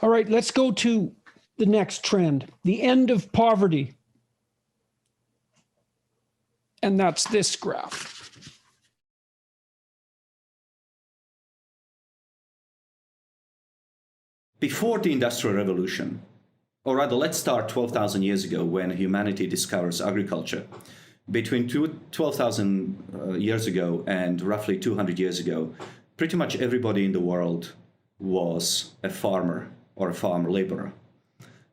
All right, let's go to the next trend, the end of poverty. And that's this graph. Before the Industrial Revolution, or rather, let's start 12,000 years ago when humanity discovers agriculture. Between 12,000 years ago and roughly 200 years ago, pretty much everybody in the world was a farmer or a farm laborer.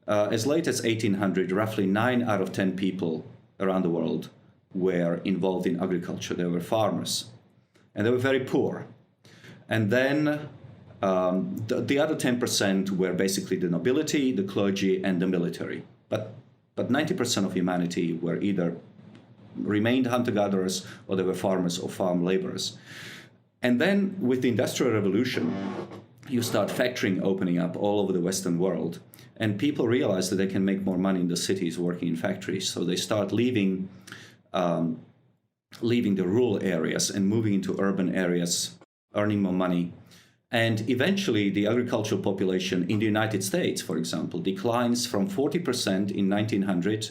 As late as 1800, roughly 9 out of 10 people around the world were involved in agriculture. They were farmers, and they were very poor. And then the other 10% were basically the nobility, the clergy, and the military. But 90% of humanity were either remained hunter-gatherers, or they were farmers or farm laborers. And then with the Industrial Revolution, you start factoring opening up all over the Western world. And people realize that they can make more money in the cities working in factories. So they start leaving the rural areas and moving into urban areas, earning more money. And eventually, the agricultural population in the United States, for example, declines from 40% in 1900,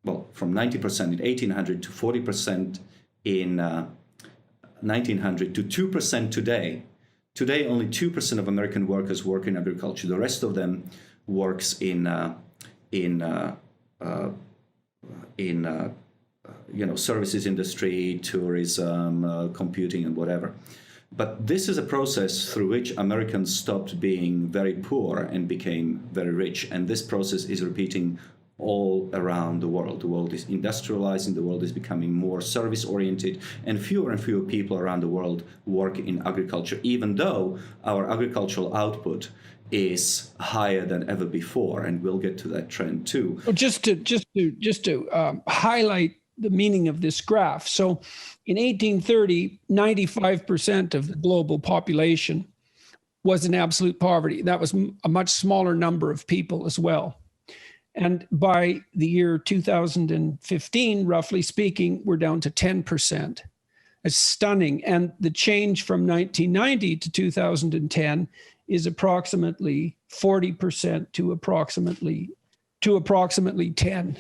well, from 90% in 1800 to 40% in 1900 to 2% today. Today, only 2% of American workers work in agriculture. The rest of them works in services industry, tourism, computing, and whatever. But this is a process through which Americans stopped being very poor and became very rich. And this process is repeating all around the world. The world is industrializing, the world is becoming more service-oriented, and fewer people around the world work in agriculture, even though our agricultural output is higher than ever before, and we'll get to that trend too. So just to highlight the meaning of this graph. So in 1830, 95% of the global population was in absolute poverty. That was a much smaller number of people as well. And by the year 2015, roughly speaking, we're down to 10%. It's stunning. And the change from 1990 to 2010 is approximately 40% to approximately 10.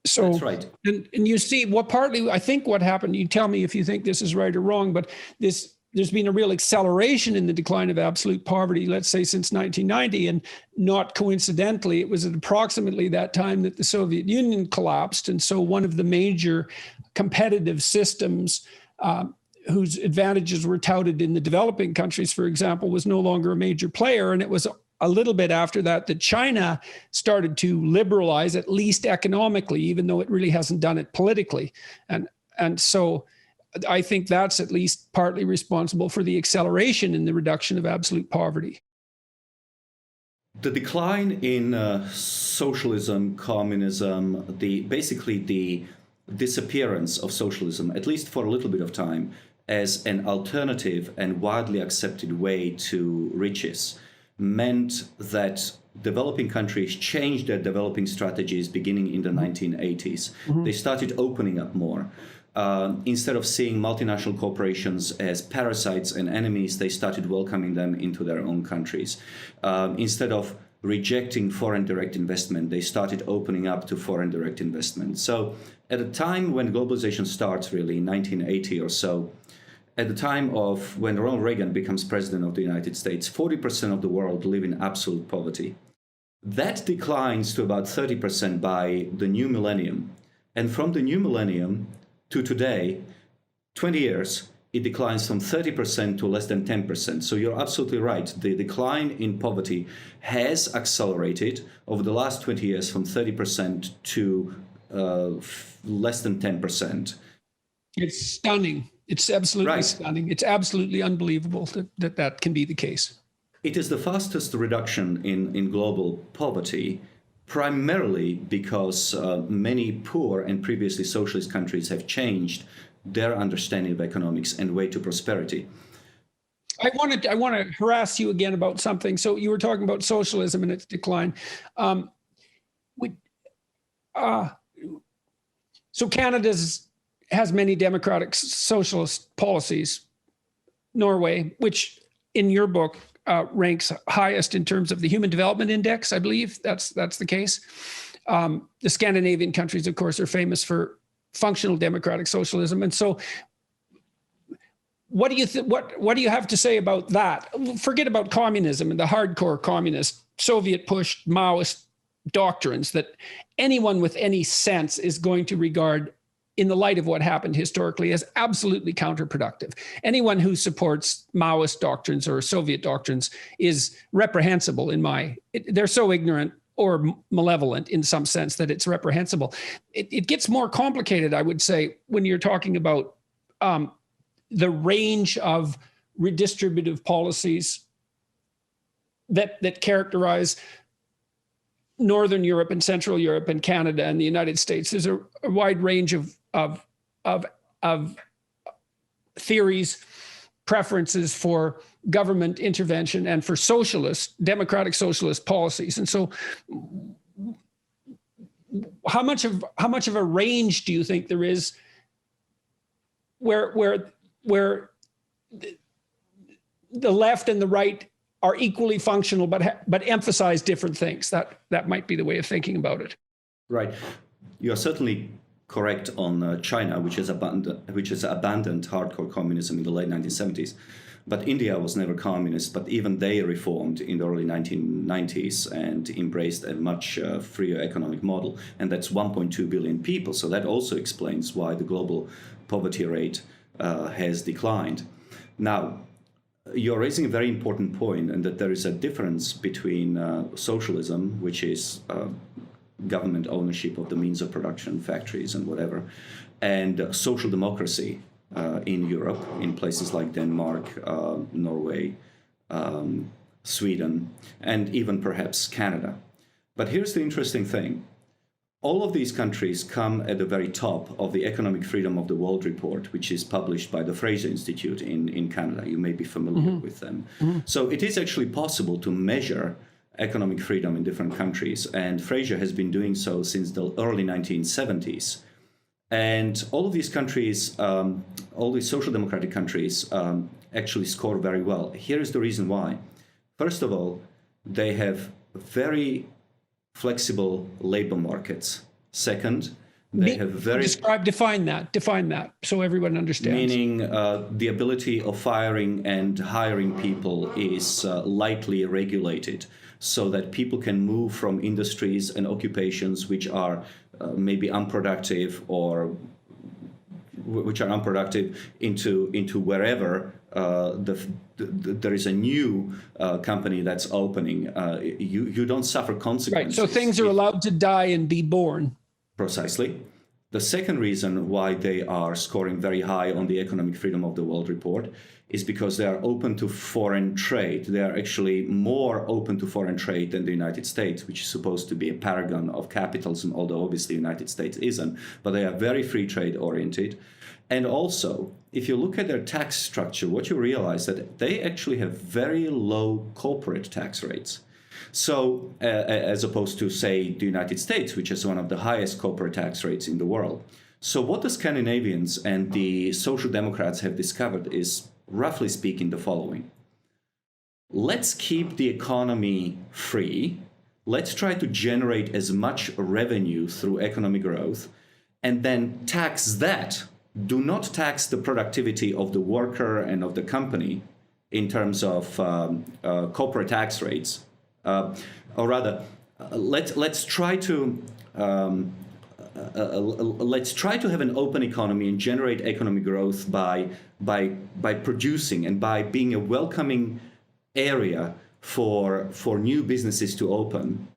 So that's right. And you see what partly, I think what happened, you tell me if you think this is right or wrong, but there's been a real acceleration in the decline of absolute poverty, let's say since 1990, and not coincidentally, it was at approximately that time that the Soviet Union collapsed. And so one of the major competitive systems whose advantages were touted in the developing countries, for example, was no longer a major player. And it was a little bit after that China started to liberalize, at least economically, even though it really hasn't done it politically. And so I think that's at least partly responsible for the acceleration in the reduction of absolute poverty. The decline in socialism, communism, basically the disappearance of socialism, at least for a little bit of time, as an alternative and widely accepted way to riches, meant that developing countries changed their developing strategies beginning in the 1980s. Mm-hmm. They started opening up more. Instead of seeing multinational corporations as parasites and enemies, they started welcoming them into their own countries. Instead of rejecting foreign direct investment, they started opening up to foreign direct investment. So at a time when globalization starts, really, in 1980 or so, at the time of when Ronald Reagan becomes president of the United States, 40% of the world live in absolute poverty. That declines to about 30% by the new millennium. And from the new millennium to today, 20 years, it declines from 30% to less than 10%. So you're absolutely right. The decline in poverty has accelerated over the last 20 years from 30% to less than 10%. It's stunning. It's absolutely stunning. It's absolutely unbelievable that can be the case. It is the fastest reduction in global poverty, primarily because many poor and previously socialist countries have changed their understanding of economics and way to prosperity. I want to harass you again about something. So you were talking about socialism and its decline. So Canada has many democratic socialist policies. Norway, which in your book ranks highest in terms of the Human Development Index. I believe that's the case. The Scandinavian countries, of course, are famous for functional democratic socialism. And so what do you have to say about that? Forget about communism and the hardcore communist, Soviet-pushed Maoist doctrines that anyone with any sense is going to regard, in the light of what happened historically, as absolutely counterproductive. Anyone who supports Maoist doctrines or Soviet doctrines is reprehensible they're so ignorant or malevolent in some sense that it's reprehensible. It gets more complicated, I would say, when you're talking about the range of redistributive policies that characterize Northern Europe and Central Europe and Canada and the United States. There's a wide range of theories, preferences for government intervention and for democratic socialist policies. And so how much of a range do you think there is where the left and the right are equally functional, but emphasize different things? That might be the way of thinking about it. Right. You are certainly correct on China, which has abandoned hardcore communism in the late 1970s. But India was never communist, but even they reformed in the early 1990s and embraced a much freer economic model. And that's 1.2 billion people. So that also explains why the global poverty rate has declined. Now, you're raising a very important point, and that there is a difference between socialism, which is government ownership of the means of production, factories and whatever, and social democracy in Europe, in places like Denmark, Norway, Sweden, and even perhaps Canada. But here's the interesting thing. All of these countries come at the very top of the Economic Freedom of the World report, which is published by the Fraser Institute in Canada. You may be familiar with them. So it is actually possible to measure economic freedom in different countries, and Fraser has been doing so since the early 1970s. And all of these countries, all these social democratic countries, actually score very well. Here is the reason why. First of all, they have very flexible labor markets. Second, they have very... Define that so everyone understands. Meaning the ability of firing and hiring people is lightly regulated, so that people can move from industries and occupations which are maybe unproductive or into wherever there is a new company that's opening. You don't suffer consequences. Right. So things are allowed to die and be born. Precisely. The second reason why they are scoring very high on the Economic Freedom of the World report is because they are open to foreign trade. They are actually more open to foreign trade than the United States, which is supposed to be a paragon of capitalism, although obviously the United States isn't. But they are very free trade oriented. And also, if you look at their tax structure, what you realize that they actually have very low corporate tax rates. So as opposed to, say, the United States, which has one of the highest corporate tax rates in the world. So what the Scandinavians and the Social Democrats have discovered is, roughly speaking, the following. Let's keep the economy free. Let's try to generate as much revenue through economic growth, and then tax that. Do not tax the productivity of the worker and of the company in terms of corporate tax rates. Or rather, let's try to have an open economy and generate economic growth by producing and by being a welcoming area for new businesses to open,